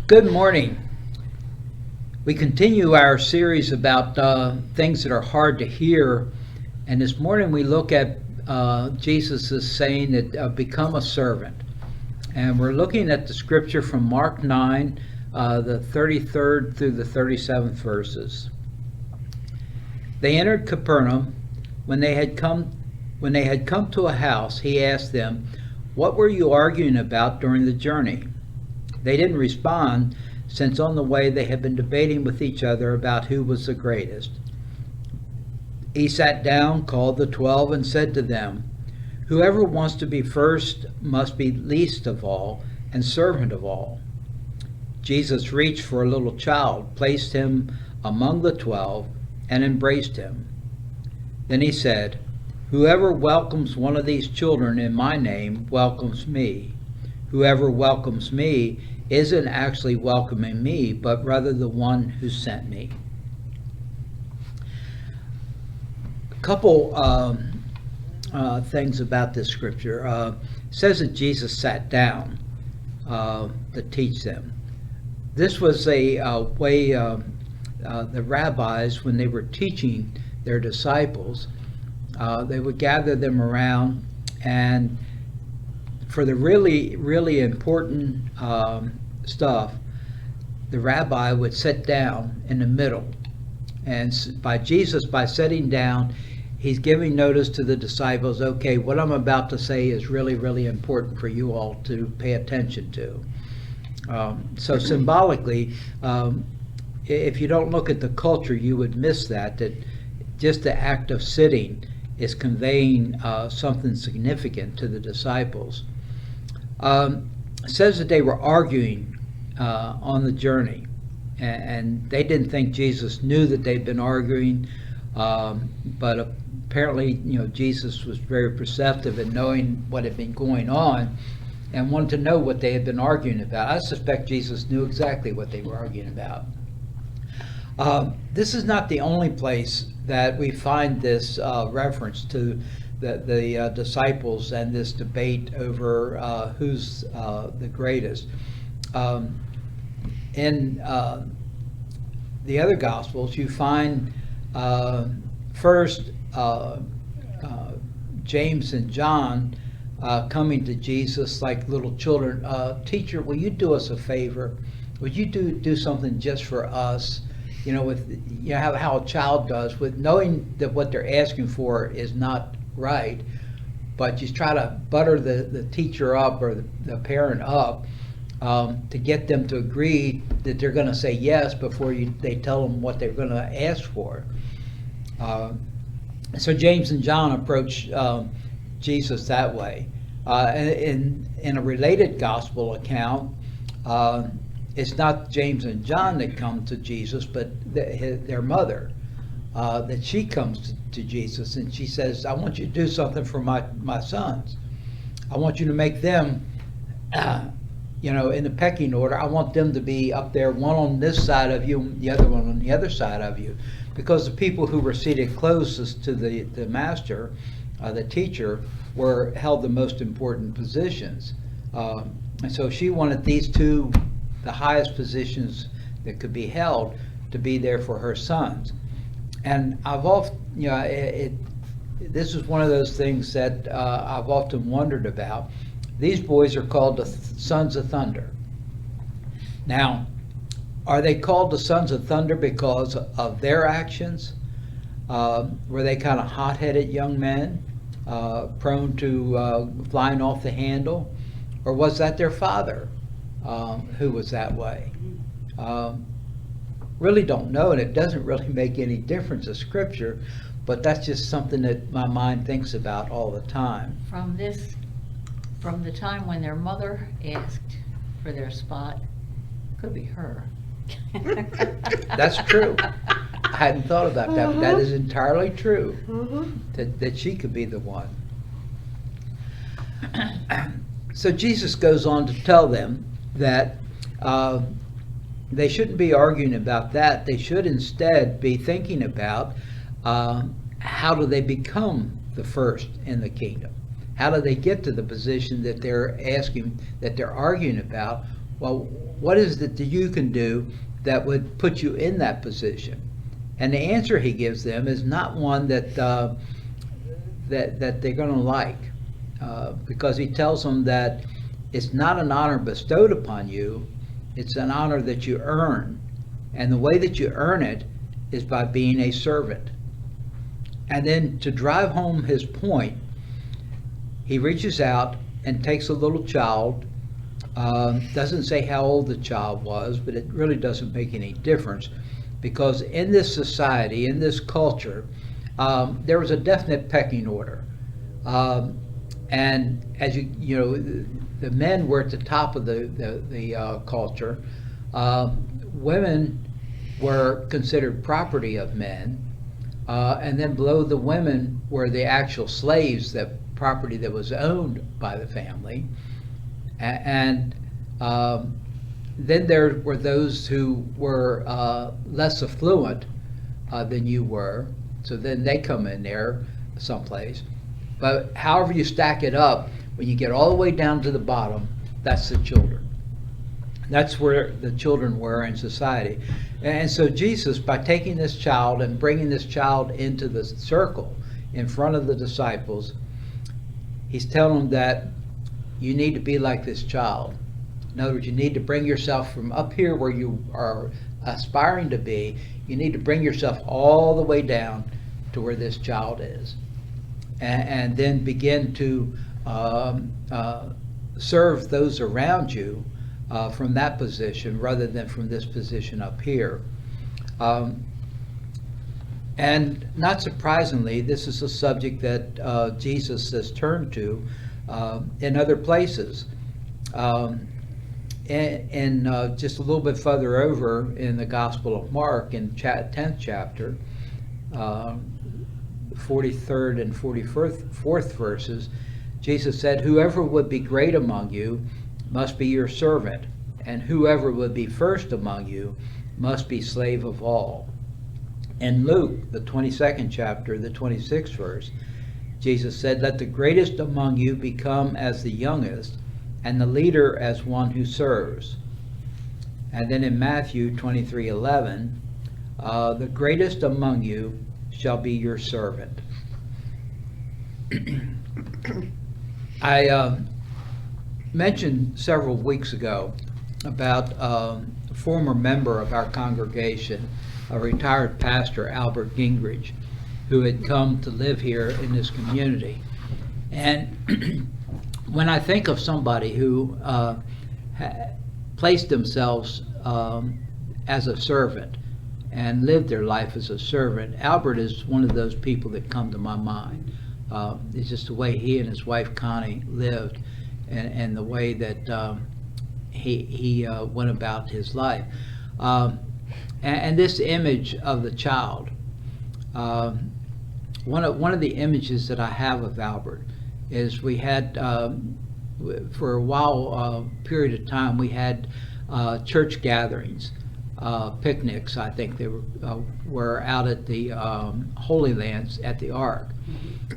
Good morning. We continue our series about things that are hard to hear, and this morning we look at Jesus is saying that become a servant. And we're looking at the scripture from Mark 9, the 33rd through the 37th verses. They entered Capernaum. When they had come to a house, he asked them, "What were you arguing about during the journey?" They didn't respond, since on the way they had been debating with each other about who was the greatest. He sat down, called the 12, and said to them, "Whoever wants to be first must be least of all and servant of all." Jesus reached for a little child, placed him among the 12, and embraced him. Then he said, "Whoever welcomes one of these children in my name welcomes me. Whoever welcomes me isn't actually welcoming me, but rather the one who sent me." A couple things about this scripture. It says that Jesus sat down to teach them. This was a way the rabbis, when they were teaching their disciples, they would gather them around, and for the really, really important stuff, the rabbi would sit down in the middle. And by sitting down, he's giving notice to the disciples, okay, what I'm about to say is really, really important for you all to pay attention to. So symbolically, if you don't look at the culture, you would miss that just the act of sitting is conveying something significant to the disciples. It says that they were arguing on the journey, and they didn't think Jesus knew that they'd been arguing, but apparently, Jesus was very perceptive in knowing what had been going on and wanted to know what they had been arguing about. I suspect Jesus knew exactly what they were arguing about. This is not the only place that we find this reference to the disciples and this debate over who's the greatest. In the other Gospels, you find first James and John coming to Jesus like little children. "Teacher, will you do us a favor? Would you do something just for us?" How a child does, with knowing that what they're asking for is not right, but you try to butter the teacher up or the parent up to get them to agree that they're going to say yes before they tell them what they're going to ask for. So James and John approach Jesus that way. In a related gospel account, it's not James and John that come to Jesus, but their mother, that she comes to Jesus, and she says, "I want you to do something for my sons. I want you to make them, in the pecking order. I want them to be up there, one on this side of you, the other one on the other side of you." Because the people who were seated closest to the master, the teacher, held the most important positions. And so she wanted these two, the highest positions that could be held, to be there for her sons. And I've often, this is one of those things that I've often wondered about. These boys are called the Sons of Thunder. Now, are they called the Sons of Thunder because of their actions? Were they kind of hot-headed young men, prone to flying off the handle? Or was that their father who was that way? Really don't know, and it doesn't really make any difference in Scripture, but that's just something that my mind thinks about all the time. From the time when their mother asked for their spot, could be her. That's true. I hadn't thought about that, but that is entirely true, that she could be the one. So Jesus goes on to tell them that they shouldn't be arguing about that. They should instead be thinking about how do they become the first in the kingdom? How do they get to the position that they're arguing about well, what is it that you can do that would put you in that position? And the answer he gives them is not one that they're going to like, because he tells them that it's not an honor bestowed upon you, it's an honor that you earn. And the way that you earn it is by being a servant. And then to drive home his point, he reaches out and takes a little child. Doesn't say how old the child was, but it really doesn't make any difference, because in this society, in this culture, there was a definite pecking order. And as you know, the men were at the top of the culture. Women were considered property of men, and then below the women were the actual slaves, that property that was owned by the family. And then there were those who were less affluent than you were, so then they come in there someplace. But however you stack it up, when you get all the way down to the bottom, that's the children. That's where the children were in society. And so Jesus, by taking this child and bringing this child into the circle in front of the disciples, he's telling them that you need to be like this child. In other words, you need to bring yourself from up here where you are aspiring to be, you need to bring yourself all the way down to where this child is. And then begin to serve those around you from that position rather than from this position up here. And not surprisingly, this is a subject that Jesus has turned to in other places. And just a little bit further over in the Gospel of Mark, in 10th chapter, 43rd and 44th verses, Jesus said, "Whoever would be great among you must be your servant, and whoever would be first among you must be slave of all." In Luke, the 22nd chapter, the 26th verse, Jesus said, "Let the greatest among you become as the youngest, and the leader as one who serves." And then in Matthew 23:11, "The greatest among you shall be your servant." I mentioned several weeks ago about a former member of our congregation, a retired pastor, Albert Gingrich, who had come to live here in this community. And when I think of somebody who placed themselves as a servant and lived their life as a servant, Albert is one of those people that come to my mind. It's just the way he and his wife Connie lived, and the way that he went about his life. And this image of the child, one of the images that I have of Albert is we had, for a while, period of time, we had church gatherings, picnics. I think they were out at the Holy Lands at the Ark.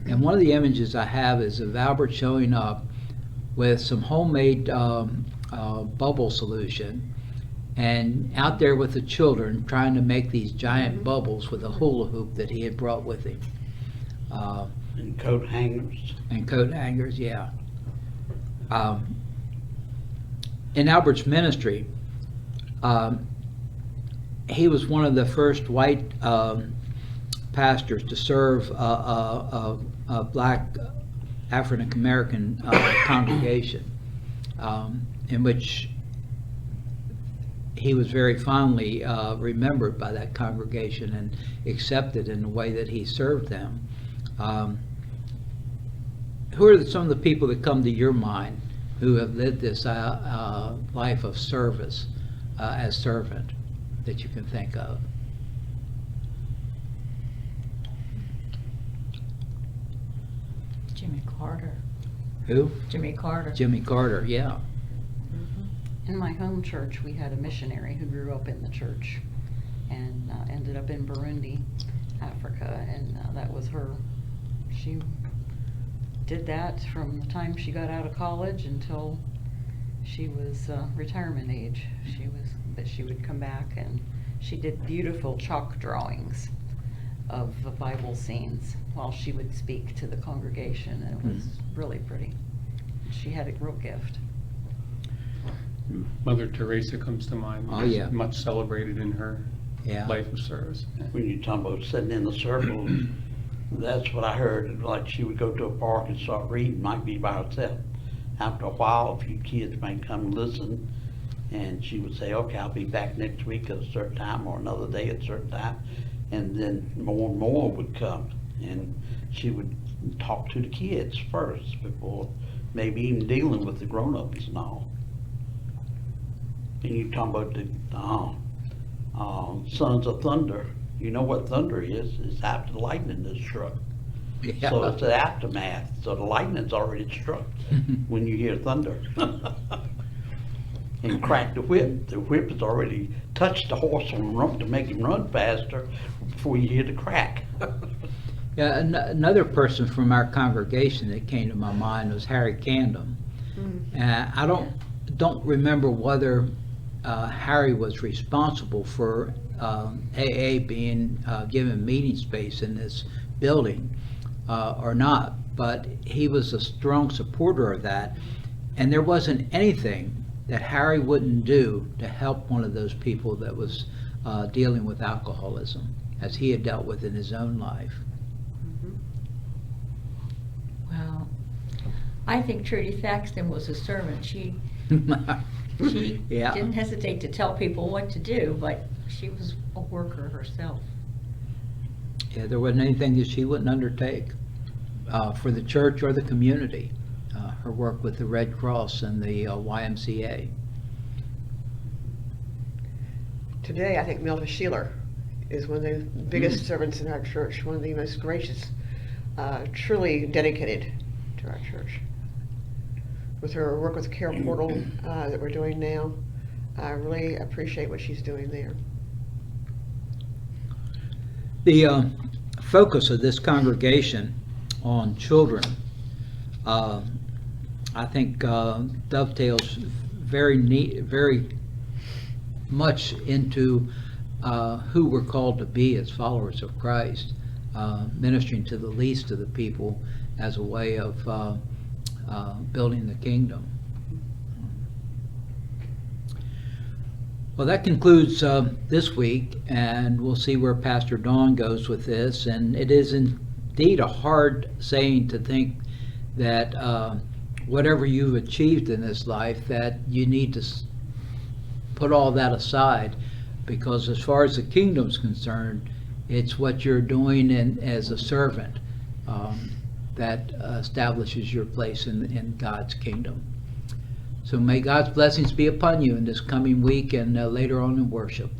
And one of the images I have is of Albert showing up with some homemade bubble solution, and out there with the children trying to make these giant bubbles with a hula hoop that he had brought with him. And coat hangers. And coat hangers, yeah. In Albert's ministry, he was one of the first white pastors to serve a black African American congregation, in which he was very fondly remembered by that congregation and accepted in the way that he served them. Who are some of the people that come to your mind who have lived this life of service as servant that you can think of? Jimmy Carter. Who? Jimmy Carter. Jimmy Carter, yeah. In my home church, we had a missionary who grew up in the church and ended up in Burundi, Africa, and that was her. She did that from the time she got out of college until She was retirement age. But she would come back and she did beautiful chalk drawings of the Bible scenes while she would speak to the congregation, and it was really pretty. She had a real gift. Mother Teresa comes to mind. Oh, yeah. Much celebrated in her Yeah. life of service. When you talk about sitting in the circle, that's what I heard, like she would go to a park and start reading, might be by herself. After a while, a few kids might come and listen, and she would say, okay, I'll be back next week at a certain time, or another day at a certain time. And then more and more would come, and she would talk to the kids first before maybe even dealing with the grown-ups and all. And you talk about the Sons of Thunder. You know what thunder is? It's after the lightning is struck. Yeah. So it's the aftermath. So the lightning's already struck when you hear thunder. And crack the whip. The whip has already touched the horse on the rump to make him run faster before you hear the crack. Yeah, another person from our congregation that came to my mind was Harry Candom. I don't remember whether Harry was responsible for AA being given meeting space in this building or not, but he was a strong supporter of that, and there wasn't anything that Harry wouldn't do to help one of those people that was dealing with alcoholism, as he had dealt with in his own life. Well, I think Trudy Thaxton was a servant. She Yeah. didn't hesitate to tell people what to do, but she was a worker herself. Yeah, there wasn't anything that she wouldn't undertake for the church or the community. Her work with the Red Cross and the YMCA. Today, I think Milda Sheeler is one of the biggest servants in our church, one of the most gracious, truly dedicated to our church. With her work with Care Portal that we're doing now, I really appreciate what she's doing there. The focus of this congregation on children, I think, dovetails very much into who we're called to be as followers of Christ, ministering to the least of the people as a way of building the kingdom. Well, that concludes this week, and we'll see where Pastor Dawn goes with this. And it is indeed a hard saying to think that whatever you've achieved in this life, that you need to put all that aside, because as far as the kingdom's concerned, it's what you're doing as a servant that establishes your place in God's kingdom. So may God's blessings be upon you in this coming week and later on in worship.